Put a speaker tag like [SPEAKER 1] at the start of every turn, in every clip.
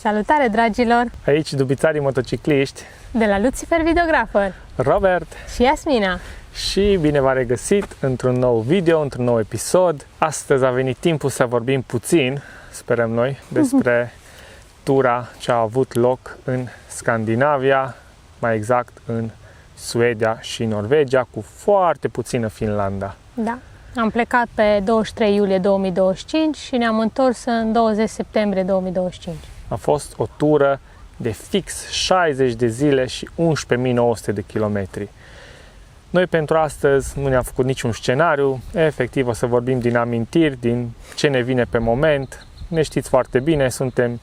[SPEAKER 1] Salutare, dragilor!
[SPEAKER 2] Aici dubițarii motocicliști
[SPEAKER 1] De la Lucifer Videographer
[SPEAKER 2] Robert
[SPEAKER 1] și Yasmina.
[SPEAKER 2] și bine v-am regăsit într-un nou video, într-un nou episod. Astăzi a venit timpul să vorbim puțin, sperăm noi, despre tura ce a avut loc în Scandinavia, mai exact în Suedia și Norvegia, cu foarte puțină Finlanda.
[SPEAKER 1] Da. Am plecat pe 23 iulie 2025 și ne-am întors în 20 septembrie 2025.
[SPEAKER 2] A fost o tură de fix 60 de zile și 11.900 de kilometri. Noi pentru astăzi nu ne-am făcut niciun scenariu, efectiv o să vorbim din amintiri, din ce ne vine pe moment. Ne știți foarte bine, suntem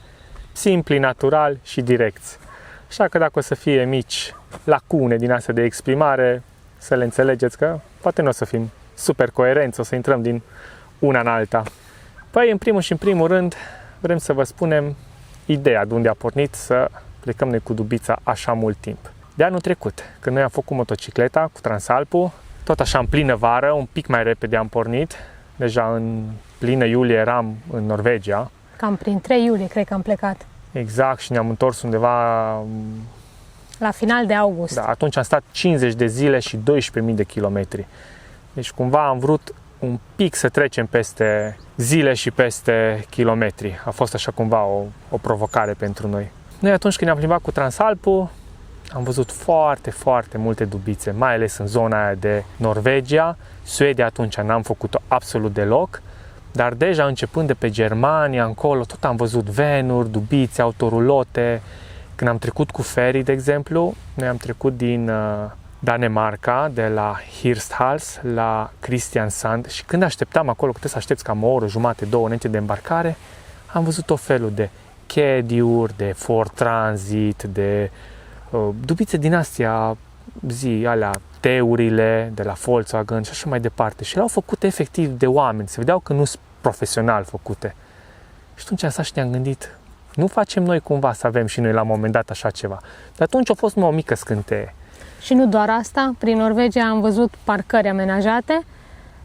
[SPEAKER 2] simpli, naturali și direcți. Așa că dacă o să fie mici lacune din astea de exprimare, să le înțelegeți că poate nu o să fim super coerenți, o să intrăm din una în alta. Păi, în primul și în primul rând, vrem să vă spunem ideea de unde a pornit să plecăm noi cu Dubița așa mult timp. De anul trecut, când noi am făcut motocicleta cu Transalpul, tot așa în plină vară, un pic mai repede am pornit. Deja în plină iulie eram în Norvegia.
[SPEAKER 1] Cam prin 3 iulie cred că am plecat.
[SPEAKER 2] Exact, și ne-am întors undeva...
[SPEAKER 1] La final de august.
[SPEAKER 2] Da, atunci am stat 50 de zile și 12.000 de kilometri. Deci cumva am vrut un pic să trecem peste zile și peste kilometri. A fost așa cumva o provocare pentru noi. Noi atunci când ne-am plimbat cu Transalpul, am văzut foarte multe dubițe, mai ales în zona aia de Norvegia. Suedia atunci n-am făcut-o absolut deloc, dar deja începând de pe Germania încolo, tot am văzut vanuri, dubițe, autorulote. Când am trecut cu ferry, de exemplu, noi am trecut din Danemarca, de la Hirtshals la Kristiansand, și când așteptam acolo, că trebuie să aștepți cam o oră, jumate, două înainte de embarcare, am văzut tot felul de Caddy-uri, de Ford Transit, de dubițe din astea, alea, T-urile de la Volkswagen și așa mai departe. Și erau făcute efectiv de oameni, se vedeau că nu sunt profesional făcute. Și atunci am stat și ne-am gândit, nu facem noi cumva să avem și noi la un moment dat așa ceva. De atunci a fost o mică scânteie. Și
[SPEAKER 1] nu doar asta, prin Norvegia am văzut parcări amenajate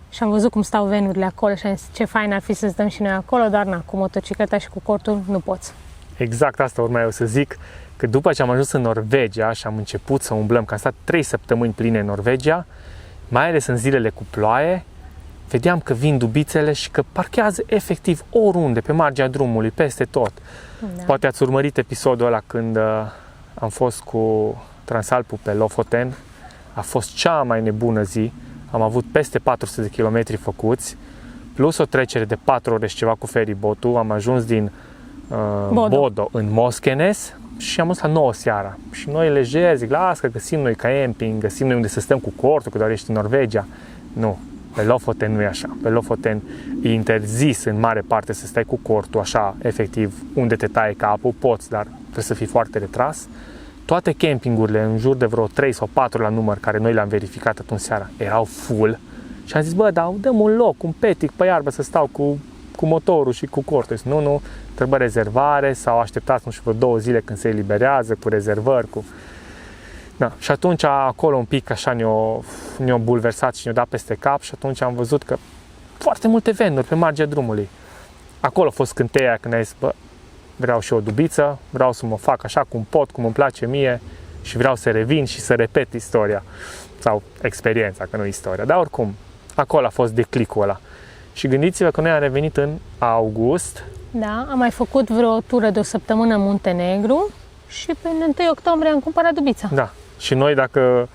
[SPEAKER 1] și am văzut cum stau venurile acolo și am zis ce fain ar fi să stăm și noi acolo, dar cu motocicleta și cu cortul nu poți.
[SPEAKER 2] Exact asta urma eu să zic, că după ce am ajuns în Norvegia și am început să umblăm, că am stat 3 săptămâni pline în Norvegia, mai ales în zilele cu ploaie, vedeam că vin dubițele și că parchează efectiv oriunde, pe marginea drumului, peste tot. Da. Poate ați urmărit episodul ăla când am fost cu Transalpul pe Lofoten. A fost cea mai nebună zi. Am avut peste 400 de kilometri făcuți, plus o trecere de 4 ore și ceva cu ferrybotul. Am ajuns din Bodo în Moskenes și am ajuns la 9 seara. Și noi lejer, zic, las că găsim noi camping, găsim noi unde să stăm cu cortul, că doar ești în Norvegia. Nu, pe Lofoten nu e așa. Pe Lofoten e interzis în mare parte să stai cu cortul așa, efectiv, unde te taie capul, poți, dar trebuie să fii foarte retras. Toate campingurile, în jur de vreo 3 sau 4 la număr, care noi le-am verificat atunci seara, erau full. Și am zis, dăm un loc, un petic pe iarbă să stau cu motorul și cu cortul. Nu, trebuie rezervare sau așteptați, nu știu, vreo 2 zile când se eliberează, cu rezervări, Da. Și atunci acolo un pic așa ne-o bulversat și ne-o dat peste cap și atunci am văzut că foarte multe venuri pe marginea drumului. Acolo a fost scânteia când ai zis, vreau și o dubiță, vreau să mă fac așa cum pot, cum îmi place mie și vreau să revin și să repet istoria sau experiența, că nu istoria, dar oricum, acolo a fost declicul ăla. Și gândiți-vă că noi am revenit în august.
[SPEAKER 1] Da, am mai făcut vreo tură de o săptămână în Muntenegru și pe 1 octombrie am cumpărat dubița.
[SPEAKER 2] Da, și noi dacă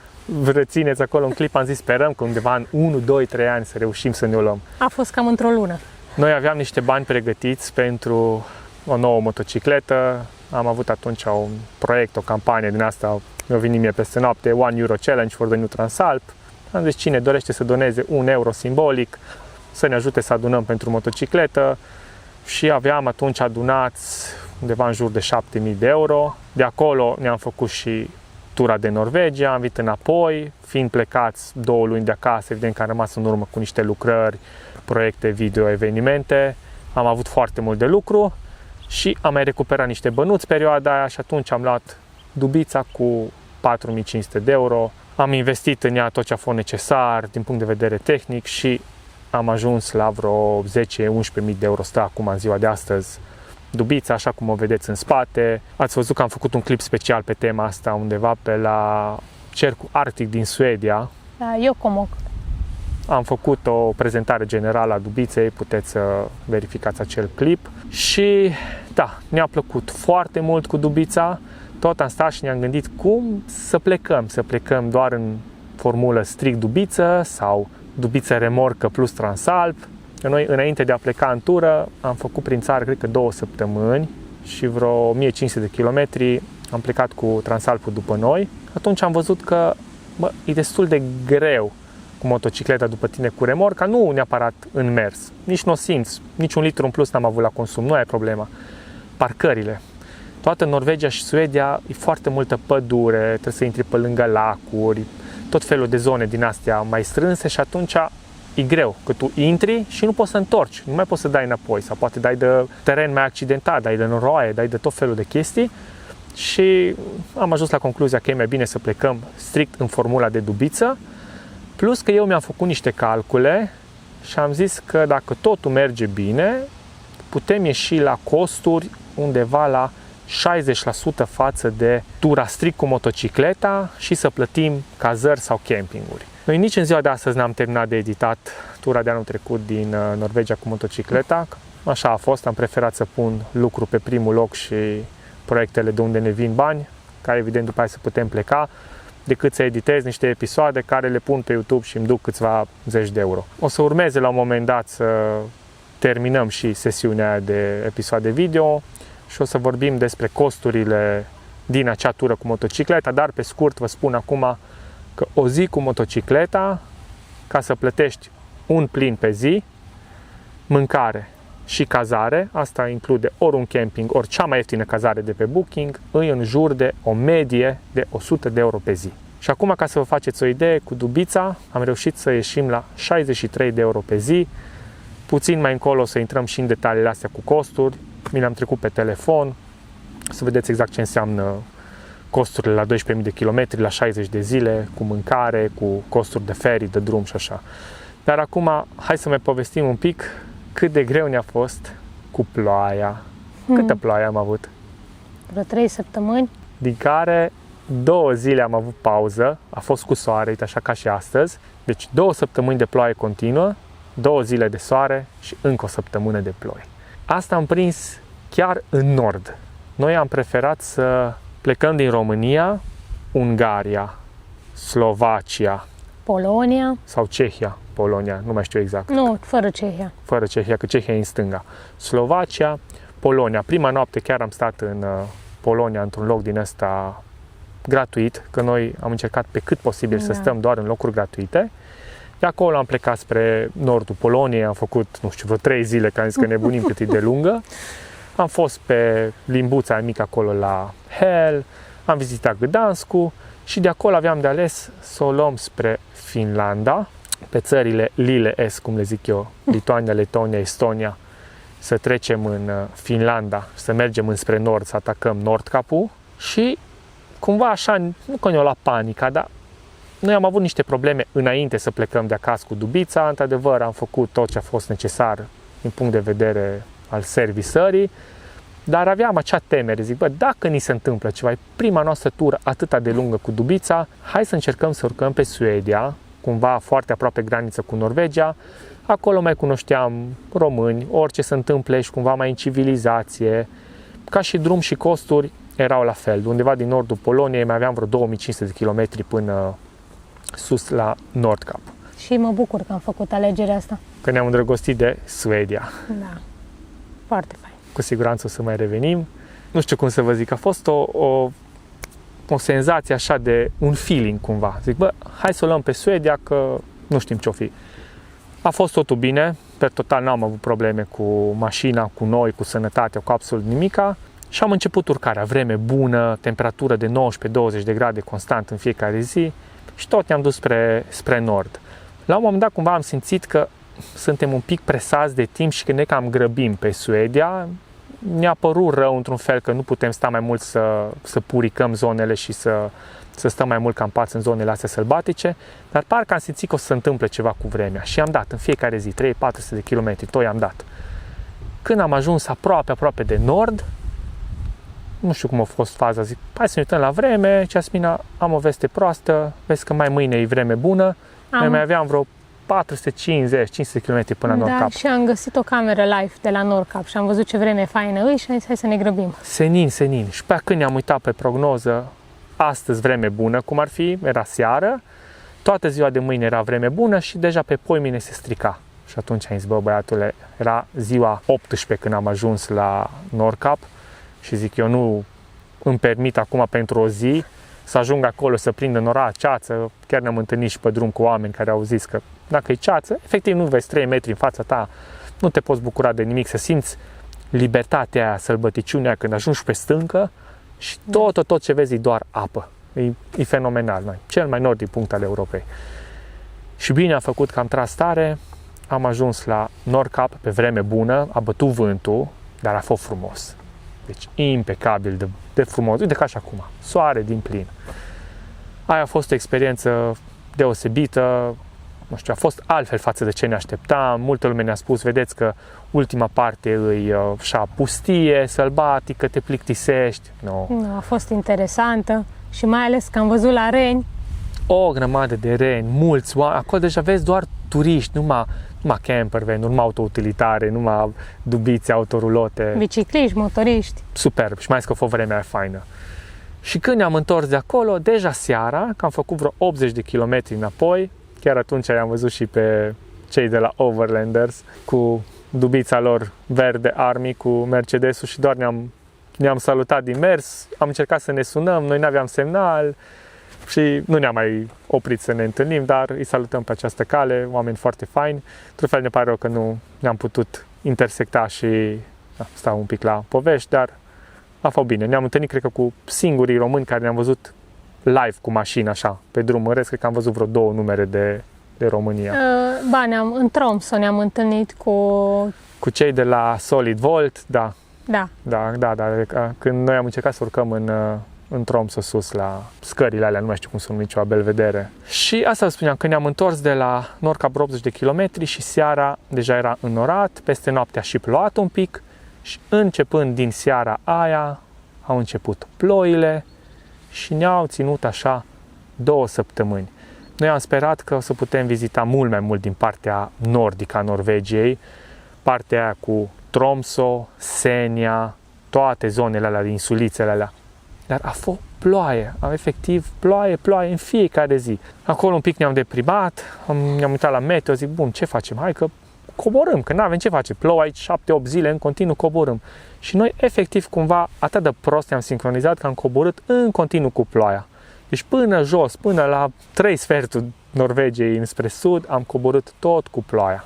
[SPEAKER 2] rețineți acolo un clip, am zis sperăm că undeva în 1, 2, 3 ani să reușim să ne o luăm.
[SPEAKER 1] A fost cam într-o lună.
[SPEAKER 2] Noi aveam niște bani pregătiți pentru o nouă motocicletă. Am avut atunci un proiect, o campanie din asta, mi-a venit mie peste noapte, 1 Euro Challenge for the New Transalp. Am zis cine dorește să doneze 1 euro simbolic, să ne ajute să adunăm pentru motocicletă, și aveam atunci adunați undeva în jur de 7.000 de euro. De acolo ne-am făcut și tura de Norvegia, am venit înapoi, fiind plecați 2 luni de acasă, evident că am rămas în urmă cu niște lucrări, proiecte video, evenimente. Am avut foarte mult de lucru și am mai recuperat niște bănuți perioada aia și atunci am luat dubița cu 4.500 de euro. Am investit în ea tot ce a fost necesar din punct de vedere tehnic și am ajuns la vreo 10-11.000 de euro, stă acum în ziua de astăzi Dubița, așa cum o vedeți în spate. Ați văzut că am făcut un clip special pe tema asta undeva pe la Cercul Arctic din Suedia.
[SPEAKER 1] Da, Jokkmokk.
[SPEAKER 2] Am făcut o prezentare generală a Dubiței, puteți să verificați acel clip. Și da, ne-a plăcut foarte mult cu Dubița. Tot am stat și ne-am gândit cum să plecăm doar în formulă strict Dubiță sau Dubiță remorcă plus Transalp. Noi, înainte de a pleca în tură, am făcut prin țară, cred că 2 săptămâni și vreo 1500 de kilometri am plecat cu Transalpul după noi. Atunci am văzut că e destul de greu cu motocicleta după tine cu remorca, nu neapărat în mers, nici nu o simți, nici un litru în plus n-am avut la consum, nu ai problema. Parcările. Toată Norvegia și Suedia e foarte multă pădure, trebuie să intri pe lângă lacuri, tot felul de zone din astea mai strânse și atunci e greu, că tu intri și nu poți să întorci, nu mai poți să dai înapoi sau poate dai de teren mai accidentat, dai de noroaie, dai de tot felul de chestii și am ajuns la concluzia că e mai bine să plecăm strict în formula de Dubiță, plus că eu mi-am făcut niște calcule și am zis că dacă totul merge bine, putem ieși la costuri undeva la 60% față de tura strict cu motocicleta și să plătim cazări sau campinguri. Noi nici în ziua de astăzi n-am terminat de editat tura de anul trecut din Norvegia cu motocicleta. Așa a fost, am preferat să pun lucru pe primul loc și proiectele de unde ne vin bani, care evident după aia să putem pleca, decât să editez niște episoade care le pun pe YouTube și îmi duc câțiva zeci de euro. O să urmeze la un moment dat să terminăm și sesiunea aia de episoade video și o să vorbim despre costurile din acea tură cu motocicleta, dar pe scurt vă spun acum că o zi cu motocicleta, ca să plătești un plin pe zi, mâncare și cazare, asta include ori un camping, ori cea mai ieftină cazare de pe Booking, îi în jur de o medie de 100 de euro pe zi. Și acum, ca să vă faceți o idee, cu Dubița am reușit să ieșim la 63 de euro pe zi. Puțin mai încolo o să intrăm și în detaliile astea cu costuri. Mi le-am trecut pe telefon, să vedeți exact ce înseamnă costurile la 12.000 de kilometri, la 60 de zile, cu mâncare, cu costuri de ferry, de drum și așa. Dar acum, hai să mai povestim un pic cât de greu ne-a fost cu ploaia. Câtă ploaie am avut?
[SPEAKER 1] Vreo 3 săptămâni.
[SPEAKER 2] Din care 2 zile am avut pauză, a fost cu soare, uite așa ca și astăzi. Deci 2 săptămâni de ploaie continuă, 2 zile de soare și încă o săptămână de ploi. Asta am prins chiar în nord. Noi am preferat să plecăm din România, Ungaria, Slovacia,
[SPEAKER 1] Polonia.
[SPEAKER 2] Sau Cehia, Polonia, nu mai știu exact.
[SPEAKER 1] Nu, fără Cehia.
[SPEAKER 2] Fără Cehia, că Cehia e în stânga. Slovacia, Polonia. Prima noapte chiar am stat în Polonia, într-un loc din ăsta gratuit, că noi am încercat pe cât posibil să stăm doar în locuri gratuite. De acolo am plecat spre nordul Poloniei, am făcut, nu știu, vreo 3 zile, că am zis că nebunim cât e de lungă. Am fost pe limbuța mică acolo la Hel, am vizitat Gdansku și de acolo aveam de ales să o luăm spre Finlanda, pe țările Lille S, cum le zic eu, Lituania, Letonia, Estonia, să trecem în Finlanda, să mergem înspre nord, să atacăm Nordkapul și cumva așa, nu că ne-o luat panica, dar noi am avut niște probleme înainte să plecăm de acasă cu Dubița, într-adevăr am făcut tot ce a fost necesar din punct de vedere al servisării, dar aveam acea temere, zic, dacă ni se întâmplă ceva, e prima noastră tură atâta de lungă cu Dubița, hai să încercăm să urcăm pe Suedia, cumva foarte aproape graniță cu Norvegia, acolo mai cunoșteam români, orice se întâmple și cumva mai în civilizație, ca și drum și costuri erau la fel, undeva din nordul Poloniei mai aveam vreo 2500 de kilometri până sus la Nordkap.
[SPEAKER 1] Și mă bucur că am făcut alegerea asta.
[SPEAKER 2] Că ne-am îndrăgostit de Suedia.
[SPEAKER 1] Da, foarte fain.
[SPEAKER 2] Cu siguranță o să mai revenim. Nu știu cum să vă zic, a fost o senzație așa de un feeling cumva. Zic, hai să o luăm pe Suedia că nu știm ce-o fi. A fost totul bine, per total n-am avut probleme cu mașina, cu noi, cu sănătatea, cu absolut nimica. Și am început urcarea, vreme bună, temperatură de 19-20 de grade constant în fiecare zi și tot ne-am dus spre nord. La un moment dat cumva am simțit că suntem un pic presați de timp și că ne cam grăbim pe Suedia. Ne-a părut rău într-un fel că nu putem sta mai mult să puricăm zonele și să stăm mai mult campați în zonele astea sălbatice, dar parcă am simțit că o să se întâmple ceva cu vremea și am dat în fiecare zi 3-400 de kilometri, tot i-am dat. când am ajuns aproape de nord, nu știu cum a fost faza, zic, hai să ne uităm la vreme, Jasmina, am o veste proastă, vezi că mai mâine e vreme bună, noi mai aveam vreo 450-500 km până la Nordkap.
[SPEAKER 1] Da, și am găsit o cameră live de la Nordkap și am văzut ce vreme faină îi și am zis, hai să ne grăbim.
[SPEAKER 2] Senin. Și pe când ne-am uitat pe prognoză, astăzi vreme bună, cum ar fi, era seară, toată ziua de mâine era vreme bună și deja pe poimine se strica. Și atunci am zis, bă, băiatule, era ziua 18 când am ajuns la Nordkap și zic, eu nu îmi permit acum pentru o zi să ajung acolo, să prind în ora ceață. Chiar ne-am întâlnit și pe drum cu oameni care au zis că dacă e ceață, efectiv nu vezi 3 metri în fața ta, nu te poți bucura de nimic, să simți libertatea aia, sălbăticiunea când ajungi pe stâncă și tot ce vezi e doar apă. E fenomenal, noi. Cel mai nordic punct al Europei. Și bine a făcut că am tras tare, am ajuns la Nordkap pe vreme bună, a bătut vântul, dar a fost frumos. Deci impecabil de frumos. Uite ca și acum, soare din plin. Aia a fost o experiență deosebită, nu știu, a fost altfel față de ce ne așteptam. Multă lume ne-a spus, vedeți că ultima parte îi așa pustie, sălbatică, te plictisești. No.
[SPEAKER 1] Nu, a fost interesantă și mai ales că am văzut la Reni
[SPEAKER 2] O grămadă de reni, mulți oameni. Acolo deja vezi doar turiști, numai camper, numai autoutilitare, numai dubițe, autorulote.
[SPEAKER 1] bicicliști, motoriști.
[SPEAKER 2] Superb și mai ales că a fost vremea faină. Și când ne-am întors de acolo, deja seara, că am făcut vreo 80 de kilometri înapoi, chiar atunci i-am văzut și pe cei de la Overlanders cu dubița lor verde Army, cu Mercedes-ul și doar ne-am salutat din mers, am încercat să ne sunăm, noi n-aveam semnal și nu ne-am mai oprit să ne întâlnim, dar îi salutăm pe această cale, oameni foarte faini. Într-un fel ne pare rău că nu ne-am putut intersecta și stau un pic la povești, dar a fost bine. Ne-am întâlnit, cred că, cu singurii români care ne-am văzut live cu mașina, așa, pe drum. În rest, cred că am văzut vreo 2 numere de România.
[SPEAKER 1] În Tromsø ne-am întâlnit
[SPEAKER 2] cu cei de la Solid Volt, da.
[SPEAKER 1] Da.
[SPEAKER 2] Când noi am încercat să urcăm în Tromsø sus, la scările alea, nu mai știu cum sunt numite, ceva Belvedere. Și asta spuneam, că ne-am întors de la Nordkap 80 de kilometri și seara deja era înnorat, peste noapte a și plouat un pic și începând din seara aia au început ploile și ne-au ținut așa 2 săptămâni. Noi am sperat că o să putem vizita mult mai mult din partea nordică a Norvegiei, partea aia cu Tromsø, Senja, toate zonele alea, insulițele alea. Dar a fost ploaie, efectiv ploaie în fiecare zi. Acolo un pic ne-am deprimat, ne-am uitat la meteo, zic, bun, ce facem? Hai că coborâm, că n-avem ce face. Plouă aici 7-8 zile, în continuu coborâm. Și noi, efectiv, cumva, atât de prost ne-am sincronizat că am coborât în continuu cu ploaia. Deci până jos, până la 3 sferturi Norvegiei înspre sud, am coborât tot cu ploaia.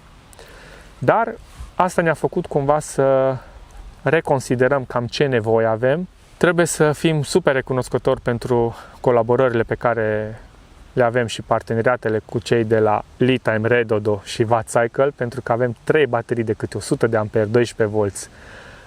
[SPEAKER 2] Dar asta ne-a făcut cumva să reconsiderăm cam ce nevoie avem. Trebuie să fim super recunoscători pentru colaborările pe care le avem și parteneriatele cu cei de la Litime, Redodo și Wattcycle, pentru că avem 3 baterii de câte 100 de amperi, 12 volți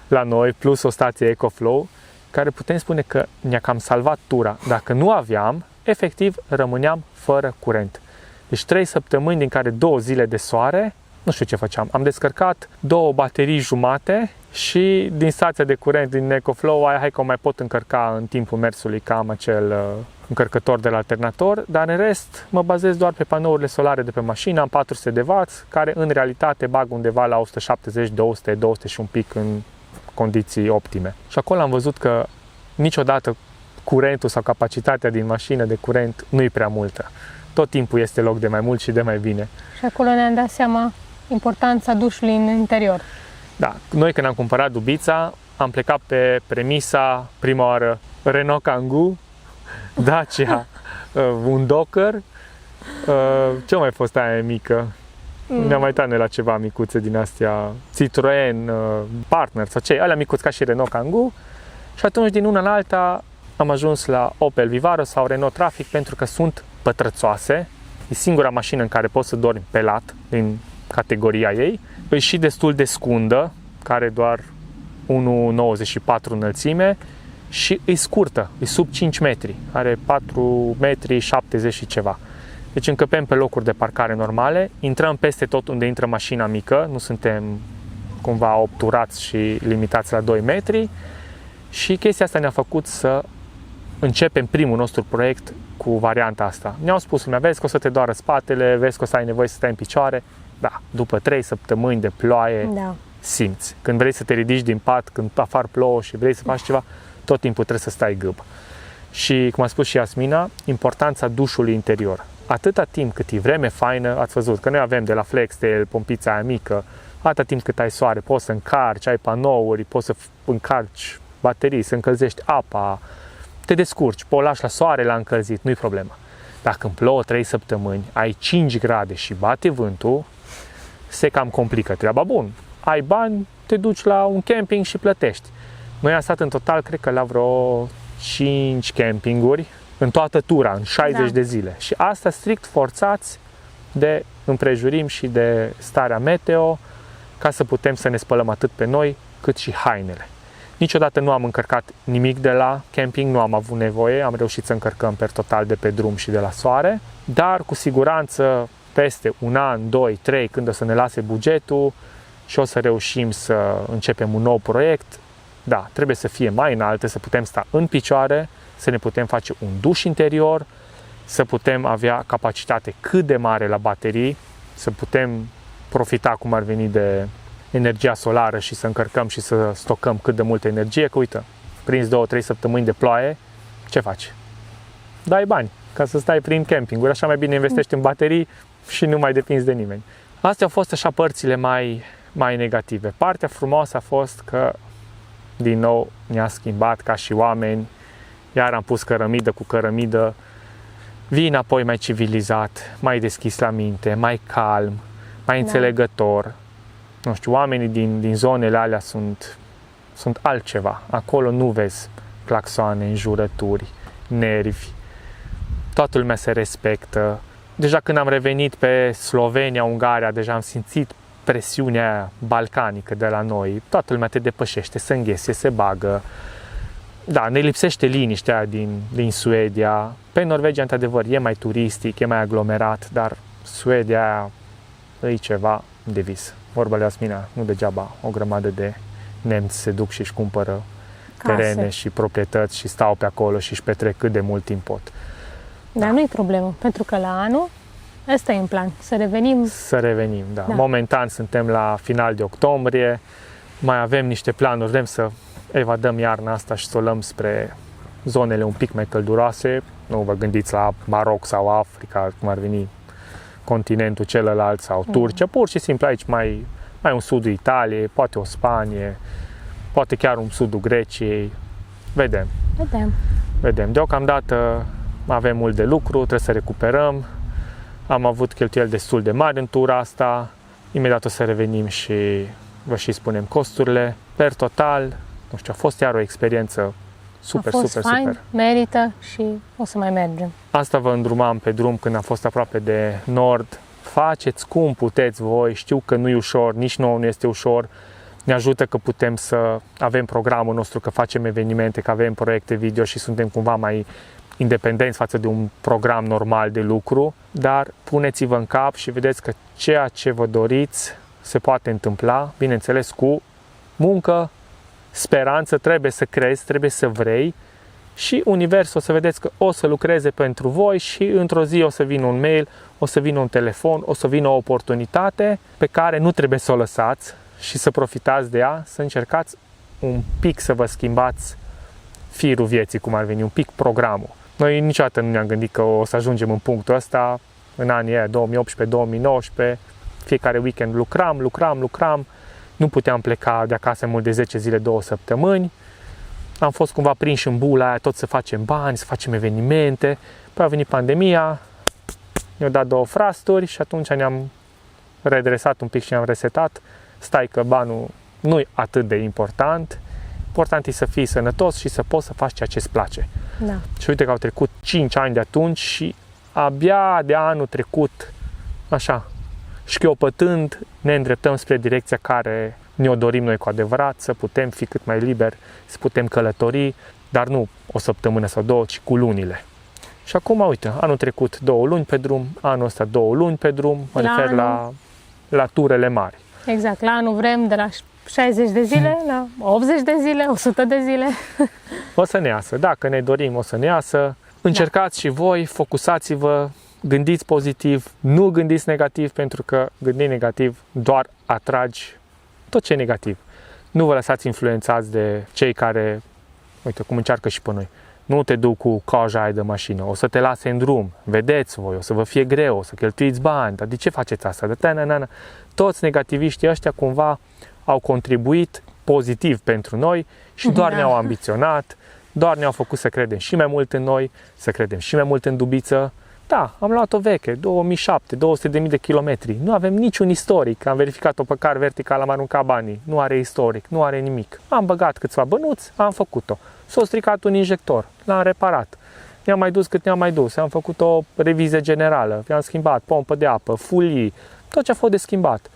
[SPEAKER 2] la noi, plus o stație EcoFlow, care putem spune că ne-a cam salvat tura. Dacă nu aveam, efectiv rămâneam fără curent. Deci 3 săptămâni din care 2 zile de soare, nu știu ce făceam. Am descărcat 2 baterii jumate și din stația de curent din EcoFlow, hai că o mai pot încărca în timpul mersului, că am acel încărcător de la alternator, dar în rest mă bazez doar pe panourile solare de pe mașină, am 400 de W, care în realitate bag undeva la 170, 200, 200 și un pic în condiții optime. Și acolo am văzut că niciodată curentul sau capacitatea din mașină de curent nu e prea multă. Tot timpul este loc de mai mult și de mai bine.
[SPEAKER 1] Și acolo ne-am dat seama importanța dușului în interior.
[SPEAKER 2] Da, noi când am cumpărat dubița, am plecat pe premisa, prima oară, Renault Kangoo, Dacia, un Docker, ce mai fost aia mică? Ne-am mai uitat la ceva micuțe din astea, Citroen, Partner sau ce, alea micuți ca și Renault Kangoo. Și atunci din una în alta am ajuns la Opel Vivaro sau Renault Trafic pentru că sunt pătrățoase. E singura mașină în care poți să dormi pe lat din categoria ei. E și destul de scundă, care doar 1,94 înălțime și e scurtă, e sub 5 metri, are 4 metri 70 și ceva. Deci încăpem pe locuri de parcare normale, intrăm peste tot unde intră mașina mică, nu suntem cumva obturați și limitați la 2 metri. Și chestia asta ne-a făcut să începem primul nostru proiect cu varianta asta. Ne-au spus lumea, vezi că o să te doară spatele, vezi că o să ai nevoie să stai în picioare. Da, după 3 săptămâni de ploaie,
[SPEAKER 1] Da.
[SPEAKER 2] simți. Când vrei să te ridici din pat, când afară plouă și vrei să faci ceva, tot timpul trebuie să stai gâb. Și, cum a spus și Iasmina, importanța dușului interior. Atâta timp cât e vreme faină, ați văzut că noi avem de la Flextail pompița aia mică, atâta timp cât ai soare, poți să încarci, ai panouri, poți să încarci baterii, să încălzești apa, te descurci, poți lași la soare la încălzit, nu-i problemă. Dacă îmi plouă 3 săptămâni, ai 5 grade și bate vântul, se cam complică treaba. Bun, ai bani, te duci la un camping și plătești. Noi am stat în total, cred că la vreo 5 campinguri în toată tura, în 60 de zile. Și asta strict forțați de împrejurim și de starea meteo, ca să putem să ne spălăm atât pe noi, cât și hainele. Niciodată nu am încărcat nimic de la camping, nu am avut nevoie, am reușit să încărcăm per total de pe drum și de la soare, dar cu siguranță peste un an, 2, 3, când o să ne lase bugetul și o să reușim să începem un nou proiect, da, trebuie să fie mai înalte, să putem sta în picioare, să ne putem face un duș interior, să putem avea capacitate cât de mare la baterii, să putem profita cum ar veni de energia solară și să încărcăm și să stocăm cât de multă energie, că uite, prins 2-3 săptămâni de ploaie, ce faci? Dai bani ca să stai prin campinguri, așa mai bine investești în baterii și nu mai depinzi de nimeni. Astea au fost așa părțile mai negative. Partea frumoasă a fost că din nou ne-a schimbat ca și oameni, iar am pus cărămidă cu cărămidă, vii înapoi mai civilizat, mai deschis la minte, mai calm, mai înțelegător. Nu știu, oamenii din zonele alea sunt altceva. Acolo nu vezi claxoane, înjurături, nervi. Toată lumea se respectă. Deja când am revenit pe Slovenia, Ungaria, deja am simțit presiunea aia balcanică de la noi. Toată lumea te depășește, se înghese, se bagă. Da, ne lipsește liniștea aia din Suedia. Pe Norvegia, într-adevăr, e mai turistic, e mai aglomerat, dar Suedia aia e ceva de vis. Vorba lui Asmina, nu degeaba o grămadă de nemți se duc și își cumpără terene și proprietăți și stau pe acolo și își petrec cât de mult timp pot.
[SPEAKER 1] Dar nu-i problemă, pentru că la anul ăsta e în plan, să revenim.
[SPEAKER 2] Să revenim, da. Momentan suntem la final de octombrie, mai avem niște planuri, vrem să evadăm iarna asta și să o luăm spre zonele un pic mai călduroase. Nu vă gândiți la Maroc sau Africa, cum ar veni continentul celălalt sau Turcia, pur și simplu aici mai un sudul Italiei, poate o Spanie, poate chiar un sudul Greciei. Vedem. Deocamdată avem mult de lucru, trebuie să recuperăm. Am avut cheltuieli destul de mari în tura asta. Imediat o să revenim și vă și spunem costurile. Per total, nu știu, a fost iar o experiență super.
[SPEAKER 1] Merită și o să mai mergem.
[SPEAKER 2] Asta vă îndrumam pe drum când am fost aproape de nord. Faceți cum puteți voi, știu că nu e ușor, nici nouă nu este ușor. Ne ajută că putem să avem programul nostru, că facem evenimente, că avem proiecte video și suntem cumva mai independenți față de un program normal de lucru, dar puneți-vă în cap și vedeți că ceea ce vă doriți se poate întâmpla, bineînțeles cu muncă, speranță, trebuie să crezi, trebuie să vrei și universul o să vedeți că o să lucreze pentru voi și într-o zi o să vină un mail, o să vină un telefon, o să vină o oportunitate pe care nu trebuie să o lăsați și să profitați de ea, să încercați un pic să vă schimbați firul vieții, cum ar veni, un pic programul. Noi niciodată nu ne-am gândit că o să ajungem în punctul ăsta, în anii aia 2018-2019, fiecare weekend lucram, nu puteam pleca de acasă mult de 10 zile, 2 săptămâni. Am fost cumva prinși în bula aia, tot să facem bani, să facem evenimente. Păi a venit pandemia, ne-au dat 2 frasturi și atunci ne-am redresat un pic și ne-am resetat. Stai că banul nu e atât de important. Important e să fii sănătos și să poți să faci ceea ce îți place.
[SPEAKER 1] Da.
[SPEAKER 2] Și uite că au trecut 5 ani de atunci și abia de anul trecut, așa, șchiopătând, ne îndreptăm spre direcția care ne-o dorim noi cu adevărat, să putem fi cât mai liberi, să putem călători, dar nu o săptămână sau 2, ci cu lunile. Și acum, uite, anul trecut 2 luni pe drum, anul ăsta 2 luni pe drum, mă refer la turele mari.
[SPEAKER 1] Exact, la anul vrem de la 60 de zile, la 80 de zile, 100 de zile.
[SPEAKER 2] O să ne iasă. Dacă ne dorim, o să ne iasă. Încercați și voi, focusați-vă, gândiți pozitiv, nu gândiți negativ, pentru că gândind negativ doar atragi tot ce e negativ. Nu vă lăsați influențați de cei care, uite cum încearcă și pe noi. Nu te duc cu caja aia de mașină, o să te lase în drum, vedeți voi, o să vă fie greu, o să cheltuiți bani, dar de ce faceți asta? Toți negativiștii ăștia cumva au contribuit pozitiv pentru noi și doar ne-au ambiționat, doar ne-au făcut să credem și mai mult în noi, să credem și mai mult în Dubiță. Da, am luat-o veche, 2007, 200.000 de kilometri, nu avem niciun istoric, am verificat-o pe car vertical, am aruncat banii, nu are istoric, nu are nimic. Am băgat câțiva bănuți, am făcut-o. S-a stricat un injector, l-am reparat. Ne-am mai dus cât ne-am mai dus, am făcut o revizie generală, i-am schimbat pompă de apă, fulii, tot ce a fost de schimbat.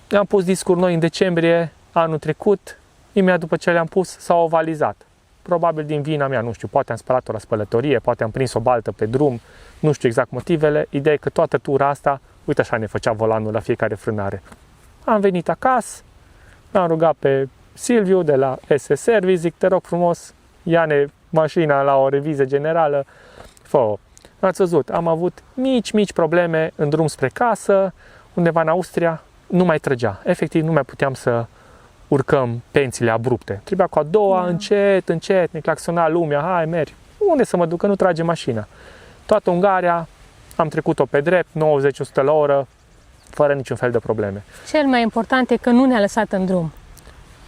[SPEAKER 2] Ne-am pus discuri noi în decembrie anul trecut, imediat după ce le-am pus s-au ovalizat. Probabil din vina mea, nu știu, poate am spălat-o la spălătorie, poate am prins o baltă pe drum, nu știu exact motivele. Ideea e că toată tura asta, uite așa ne făcea volanul la fiecare frânare. Am venit acasă, am rugat pe Silviu de la SS Service, zic, te rog frumos, ia-ne mașina la o revizie generală, fă-o. Ați văzut, am avut mici probleme în drum spre casă, undeva în Austria, nu mai trăgea. Efectiv, nu mai puteam să urcăm pențiile abrupte. Trebuia cu a doua, încet, ne claxona lumea, hai, mergi. Unde să mă duc, că nu trage mașina? Toată Ungaria, am trecut-o pe drept, 90-100 la oră, fără niciun fel de probleme.
[SPEAKER 1] Cel mai important e că nu ne-a lăsat în drum.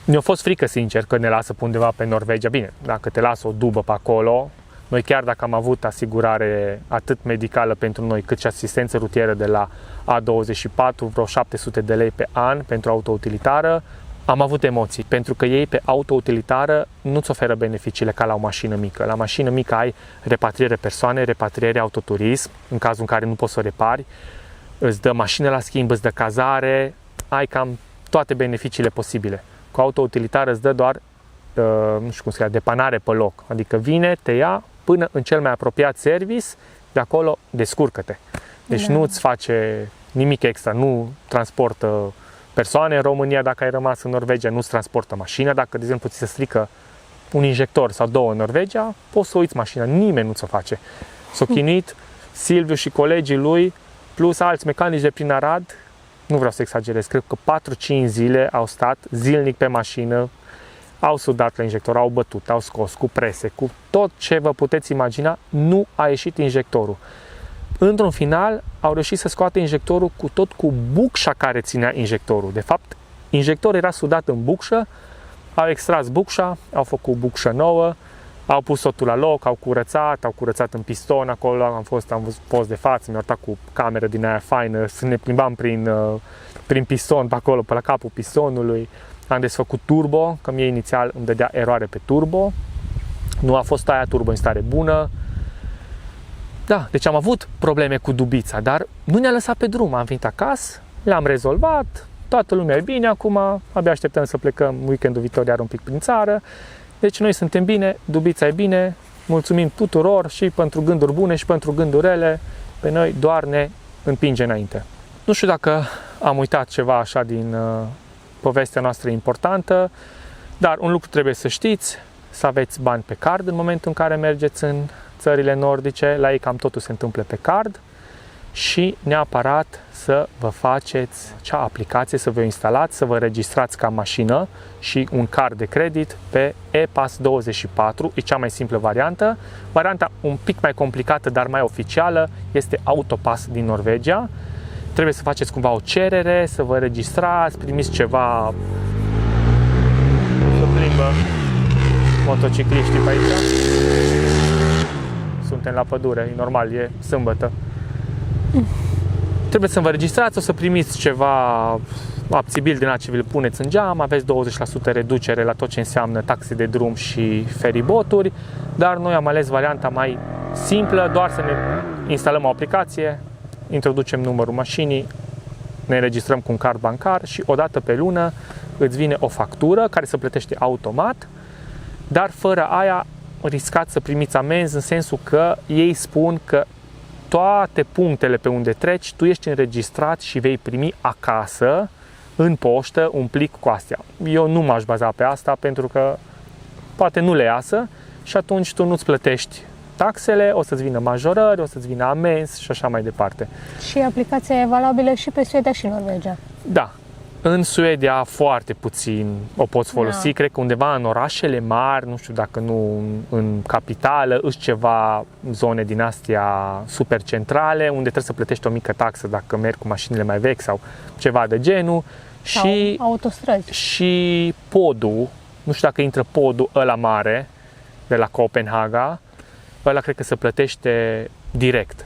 [SPEAKER 2] Ne-a fost frică, sincer, că ne lasă pe undeva pe Norvegia. Bine, dacă te lasă o dubă pe acolo, noi chiar dacă am avut asigurare atât medicală pentru noi, cât și asistență rutieră de la A24, vreo 700 de lei pe an pentru autoutilitară, am avut emoții, pentru că ei pe autoutilitară nu-ți oferă beneficiile ca la o mașină mică. La mașină mică ai repatriere persoane, repatriere autoturism, în cazul în care nu poți să o repari, îți dă mașină la schimb, îți dă cazare, ai cam toate beneficiile posibile. Cu autoutilitară îți dă doar, nu știu cum se cheamă, depanare pe loc, adică vine, te ia până în cel mai apropiat service, de acolo descurcă-te. Deci nu-ți face nimic extra, nu transportă persoane în România, dacă ai rămas în Norvegia, nu-ți transportă mașina. Dacă, de exemplu, ți se strică un injector sau două în Norvegia, poți să uiți mașina, nimeni nu ți-o face. S-o chinuit Silviu și colegii lui, plus alți mecanici de prin Arad, nu vreau să exagerez, cred că 4-5 zile au stat zilnic pe mașină, au sudat la injector, au bătut, au scos cu prese, cu tot ce vă puteți imagina, nu a ieșit injectorul. Într-un final, au reușit să scoată injectorul cu bucșa care ținea injectorul. De fapt, injectorul era sudat în bucșă, au extras bucșa, au făcut bucșă nouă, au pus totul la loc, au curățat în piston, acolo am fost de față, mi-au arătat cu cameră din aia faină, să ne plimbam prin piston pe acolo, pe la capul pistonului. Am desfăcut turbo, că mie inițial îmi dădea eroare pe turbo, nu a fost aia turbo în stare bună. Da, deci am avut probleme cu Dubița, dar nu ne-a lăsat pe drum. Am venit acasă, le-am rezolvat, toată lumea e bine acum, abia așteptăm să plecăm weekendul viitor iar un pic prin țară. Deci noi suntem bine, Dubița e bine, mulțumim tuturor și pentru gânduri bune și pentru gânduri rele, pe noi doar ne împinge înainte. Nu știu dacă am uitat ceva așa din povestea noastră importantă, dar un lucru trebuie să știți, să aveți bani pe card în momentul în care mergeți în țările nordice, la ei cam totul se întâmplă pe card și neapărat să vă faceți acea aplicație, să vă instalați, să vă registrați ca mașină și un card de credit pe ePass24, e cea mai simplă variantă. Varianta un pic mai complicată, dar mai oficială, este Autopass din Norvegia. Trebuie să faceți cumva o cerere, să vă registrați, primiți ceva, să plimbă motocicliștii pe aici. Suntem la pădure, e normal, e sâmbătă. Trebuie să vă registrați, o să primiți ceva abțibil din ce vi le puneți în geam, aveți 20% reducere la tot ce înseamnă taxe de drum și feriboturi, dar noi am ales varianta mai simplă, doar să ne instalăm o aplicație, introducem numărul mașinii, ne înregistrăm cu un card bancar și o dată pe lună îți vine o factură care se plătește automat, dar fără aia riscați să primiți amenzi în sensul că ei spun că toate punctele pe unde treci, tu ești înregistrat și vei primi acasă în poștă un plic cu astea. Eu nu m-aș baza pe asta pentru că poate nu le iasă și atunci tu nu-ți plătești taxele, o să-ți vină majorări, o să-ți vină amenzi și așa mai departe.
[SPEAKER 1] Și aplicația e valabilă și pe Suedia și Norvegia.
[SPEAKER 2] Da. În Suedia foarte puțin o poți folosi,
[SPEAKER 1] Da.
[SPEAKER 2] cred că undeva în orașele mari, nu știu dacă nu în capitală, își ceva zone din astea super centrale, unde trebuie să plătești o mică taxă dacă mergi cu mașinile mai vechi sau ceva de genul.
[SPEAKER 1] Sau autostrăzi.
[SPEAKER 2] Și podul, nu știu dacă intră podul ăla mare de la Copenhaga, ăla cred că se plătește direct.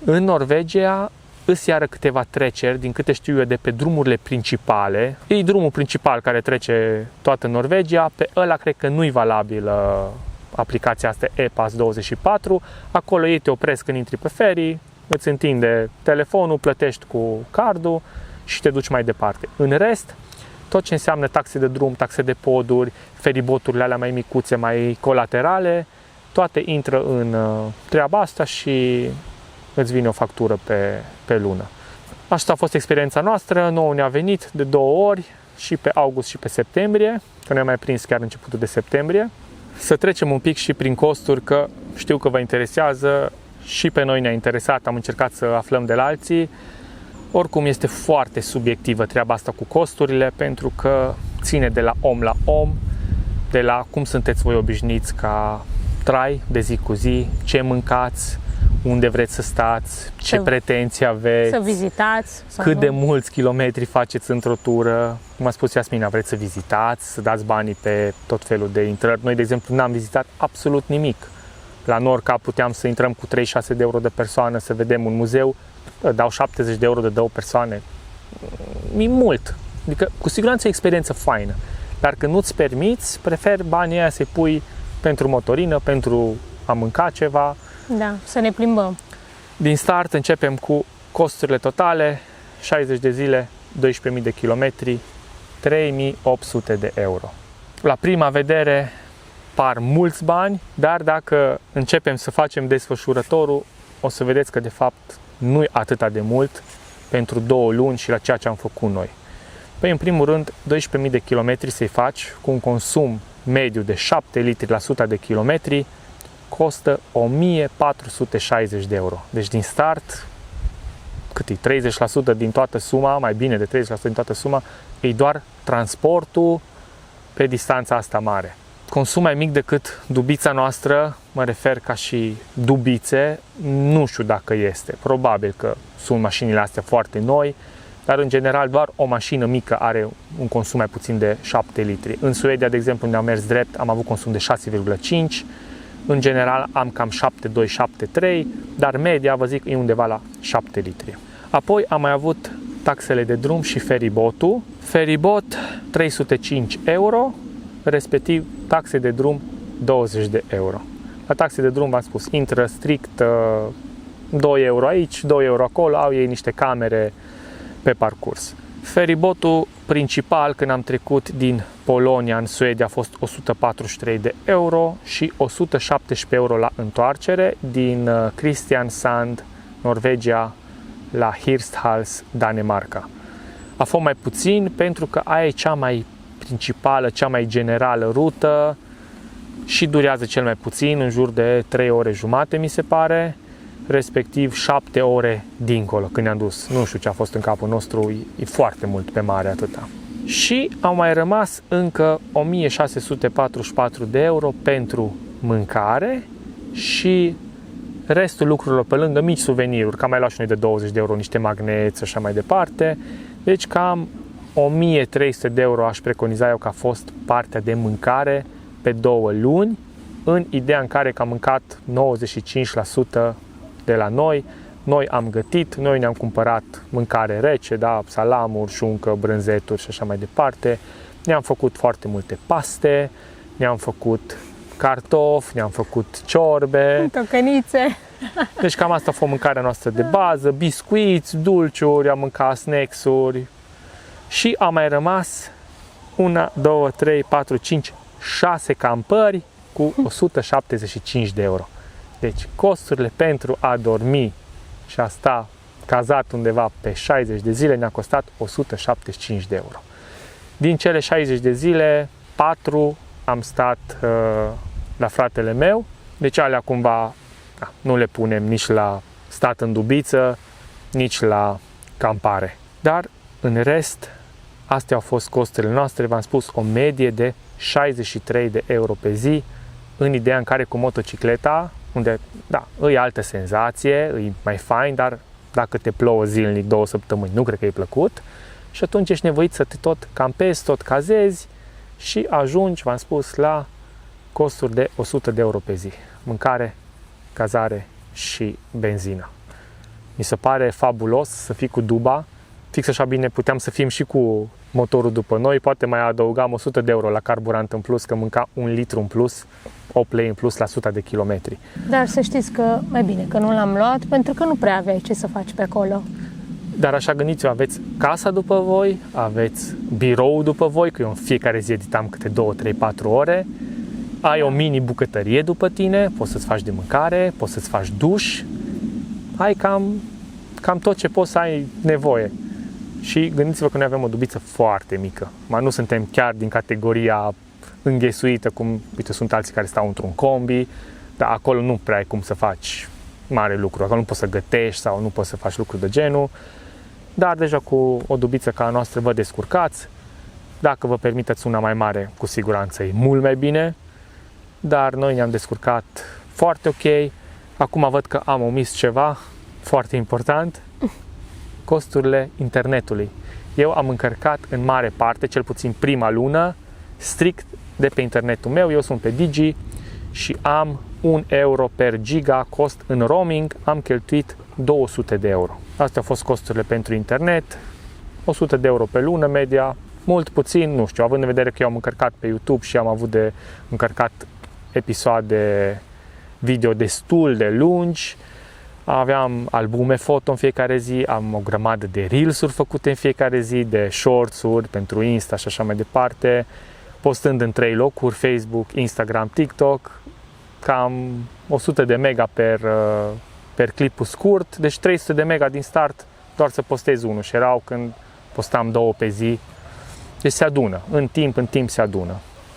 [SPEAKER 2] În Norvegia îs iară câteva treceri, din câte știu eu, de pe drumurile principale. E drumul principal care trece toată Norvegia, pe ăla cred că nu-i valabilă aplicația asta E-Pass24. Acolo ei te opresc când intri pe ferry, îți întinde telefonul, plătești cu cardul și te duci mai departe. În rest, tot ce înseamnă taxe de drum, taxe de poduri, feriboturile alea mai micuțe, mai colaterale, toate intră în treaba asta și îți vine o factură pe lună. Asta a fost experiența noastră, nouă ne-a venit de 2 ori, și pe august și pe septembrie, că ne-am mai prins chiar începutul de septembrie. Să trecem un pic și prin costuri, că știu că vă interesează, și pe noi ne-a interesat, am încercat să aflăm de la alții. Oricum este foarte subiectivă treaba asta cu costurile, pentru că ține de la om la om, de la cum sunteți voi obișnuiți ca trai de zi cu zi, ce mâncați, unde vreți să stați, ce pretenții aveți,
[SPEAKER 1] să vizitați,
[SPEAKER 2] cât de mulți kilometri faceți într-o tură. Cum a spus Iasmina, vreți să vizitați, să dați banii pe tot felul de intrări. Noi, de exemplu, n-am vizitat absolut nimic. La Norca puteam să intrăm cu 36 de euro de persoană, să vedem un muzeu, dau 70 de euro de 2 persoane. E mult. Adică, cu siguranță, e o experiență faină. Dar când nu-ți permiți, prefer banii aia să-i pui pentru motorină, pentru a mânca ceva.
[SPEAKER 1] Da, să ne plimbăm.
[SPEAKER 2] Din start începem cu costurile totale, 60 de zile, 12.000 de kilometri, 3.800 de euro. La prima vedere par mulți bani, dar dacă începem să facem desfășurătorul, o să vedeți că de fapt nu e atâta de mult pentru 2 luni și la ceea ce am făcut noi. Păi, în primul rând, 12.000 de kilometri să-i faci cu un consum mediu de 7 litri la 100 de kilometri, costă 1.460 de euro. Deci din start, cât e? 30% din toată suma, mai bine de 30% din toată suma, e doar transportul pe distanța asta mare. Consum mai mic decât dubița noastră, mă refer ca și dubițe, nu știu dacă este. Probabil că sunt mașinile astea foarte noi, dar în general doar o mașină mică are un consum mai puțin de 7 litri. În Suedia, de exemplu, unde am mers drept, am avut consum de 6,5. În general am cam 7,2-7,3, dar media, vă zic, e undeva la 7 litri. Apoi am mai avut taxele de drum și feribotul. Feribot 305 euro, respectiv taxe de drum 20 de euro. La taxe de drum, v-am spus, intră strict 2 euro aici, 2 euro acolo, au ei niște camere pe parcurs. Feribotul principal, când am trecut din Polonia în Suedia, a fost 143 de euro și 117 euro la întoarcere din Kristiansand, Norvegia, la Hirtshals, Danemarca. A fost mai puțin pentru că aia e cea mai principală, cea mai generală rută și durează cel mai puțin, în jur de 3 ore jumate, mi se pare, respectiv 7 ore dincolo când ne-am dus. Nu știu ce a fost în capul nostru, e foarte mult pe mare atâta. Și au mai rămas încă 1644 de euro pentru mâncare și restul lucrurilor pe lângă, mici suveniruri, că am mai luat și noi de 20 de euro niște magneți și așa mai departe. Deci cam 1300 de euro aș preconiza eu că a fost partea de mâncare pe 2 luni, în ideea în care am mâncat 95% de la noi. Noi am gătit, noi ne-am cumpărat mâncare rece, da, salamuri, șuncă, brânzeturi și așa mai departe. Ne-am făcut foarte multe paste, ne-am făcut cartofi, ne-am făcut ciorbe.
[SPEAKER 1] Căcănițe.
[SPEAKER 2] Deci cam asta a fost mâncarea noastră de bază, biscuiți, dulciuri, am mâncat snacks-uri și a mai rămas 1, 2, 3, 4, 5, 6 campări cu 175 de euro. Deci costurile pentru a dormi și a sta cazat undeva pe 60 de zile ne-a costat 175 de euro. Din cele 60 de zile, 4 am stat la fratele meu, deci alea cumva nu le punem nici la stat în Dubiță, nici la campare. Dar în rest, astea au fost costurile noastre, v-am spus, o medie de 63 de euro pe zi, în ideea în care cu motocicleta, unde, da, e altă senzație, e mai fain, dar dacă te plouă zilnic 2 săptămâni, nu cred că e plăcut și atunci ești nevoit să te tot campezi, tot cazezi și ajungi, v-am spus, la costuri de 100 de euro pe zi. Mâncare, cazare și benzină. Mi se pare fabulos să fii cu duba, fix așa bine puteam să fim și cu motorul după noi, poate mai adăugam 100 de euro la carburant în plus, că mânca 1 litru în plus, 8 lei în plus la 100 de kilometri.
[SPEAKER 1] Dar să știți că mai bine că nu l-am luat, pentru că nu prea aveai ce să faci pe acolo.
[SPEAKER 2] Dar așa gândiți-vă, aveți casa după voi, aveți birou după voi, că eu în fiecare zi editam câte 2, 3, 4 ore, ai o mini bucătărie după tine, poți să-ți faci de mâncare, poți să-ți faci duș, ai cam tot ce poți să ai nevoie. Și gândiți-vă că noi avem o dubiță foarte mică. Nu suntem chiar din categoria înghesuită, cum, uite, sunt alții care stau într-un combi, dar acolo nu prea ai cum să faci mare lucru. Acolo nu poți să gătești sau nu poți să faci lucruri de genul. Dar deja cu o dubiță ca a noastră vă descurcați. Dacă vă permiteți una mai mare, cu siguranță e mult mai bine. Dar noi ne-am descurcat foarte ok. Acum văd că am omis ceva foarte important. Costurile internetului. Eu am încărcat în mare parte, cel puțin prima lună, strict de pe internetul meu. Eu sunt pe Digi și am 1 euro per giga cost în roaming. Am cheltuit 200 de euro. Astea au fost costurile pentru internet. 100 de euro pe lună media. Mult, puțin, nu știu, având în vedere că eu am încărcat pe YouTube și am avut de încărcat episoade video destul de lungi. Aveam albume foto în fiecare zi, am o grămadă de reels-uri făcute în fiecare zi, de shorts-uri pentru Insta și așa mai departe, postând în 3 locuri, Facebook, Instagram, TikTok, cam 100 de mega per clipul scurt, deci 300 de mega din start doar să postez unul și erau când postam 2 pe zi, deci se adună, în timp se adună.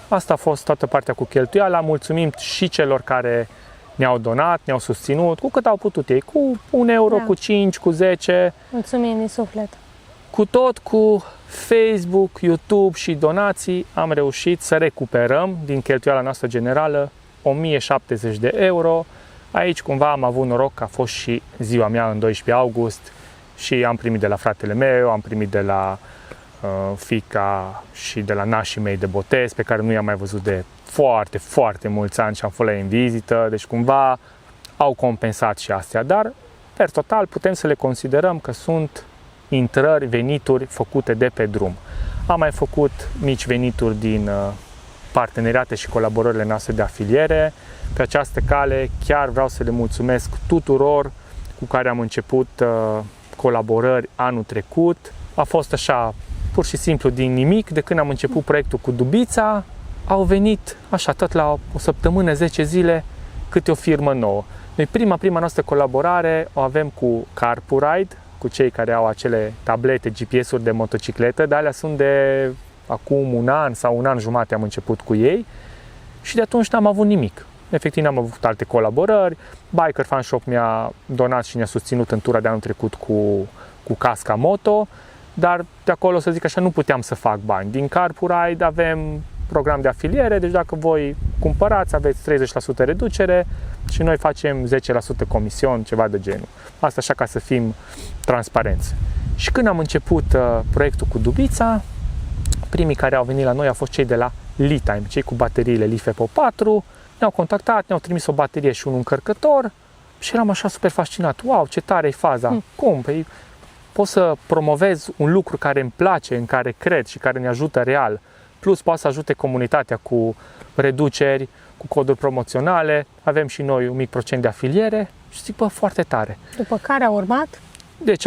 [SPEAKER 2] Asta a fost toată partea cu cheltuiala, mulțumim și celor care ne-au donat, ne-au susținut, cu cât au putut ei, cu 1 euro, da, cu 5, cu 10.
[SPEAKER 1] Mulțumim din suflet.
[SPEAKER 2] Cu Facebook, YouTube și donații am reușit să recuperăm din cheltuiala noastră generală 1070 de euro. Aici cumva am avut noroc că a fost și ziua mea în 12 august și am primit de la fratele meu, am primit de la fiica și de la nașii mei de botez, pe care nu i-am mai văzut de foarte, foarte mulți ani și am fost la ei în vizită, deci cumva au compensat și astea, dar per total putem să le considerăm că sunt intrări, venituri făcute de pe drum. Am mai făcut mici venituri din parteneriate și colaborările noastre de afiliere. Pe această cale chiar vreau să le mulțumesc tuturor cu care am început colaborări anul trecut. A fost așa, pur și simplu din nimic, de când am început proiectul cu Dubița, au venit așa tot la o săptămână, 10 zile, câte o firmă nouă. Noi prima noastră colaborare o avem cu CarPuride, cu cei care au acele tablete GPS-uri de motocicletă, dar alea sunt de acum 1 an sau 1 an jumate am început cu ei și de atunci n-am avut nimic. Efectiv n-am avut alte colaborări. Biker Fan Shop mi-a donat și ne-a susținut în tura de anul trecut cu casca moto, dar de acolo, să zic așa, nu puteam să fac bani. Din CarPuride avem program de afiliere, deci dacă voi cumpărați, aveți 30% reducere și noi facem 10% comision, ceva de genul. Asta așa ca să fim transparenți. Și când am început proiectul cu Dubița, primii care au venit la noi au fost cei de la Litime, cei cu bateriile LiFePO 4, ne-au contactat, ne-au trimis o baterie și un încărcător și eram așa super fascinat. Wow, ce tare e faza! Cum? Păi, pot să promovez un lucru care îmi place, în care cred și care ne ajută real. Plus poate să ajute comunitatea cu reduceri, cu coduri promoționale. Avem și noi un mic procent de afiliere și zic, bă, foarte tare.
[SPEAKER 1] După care a urmat?
[SPEAKER 2] Deci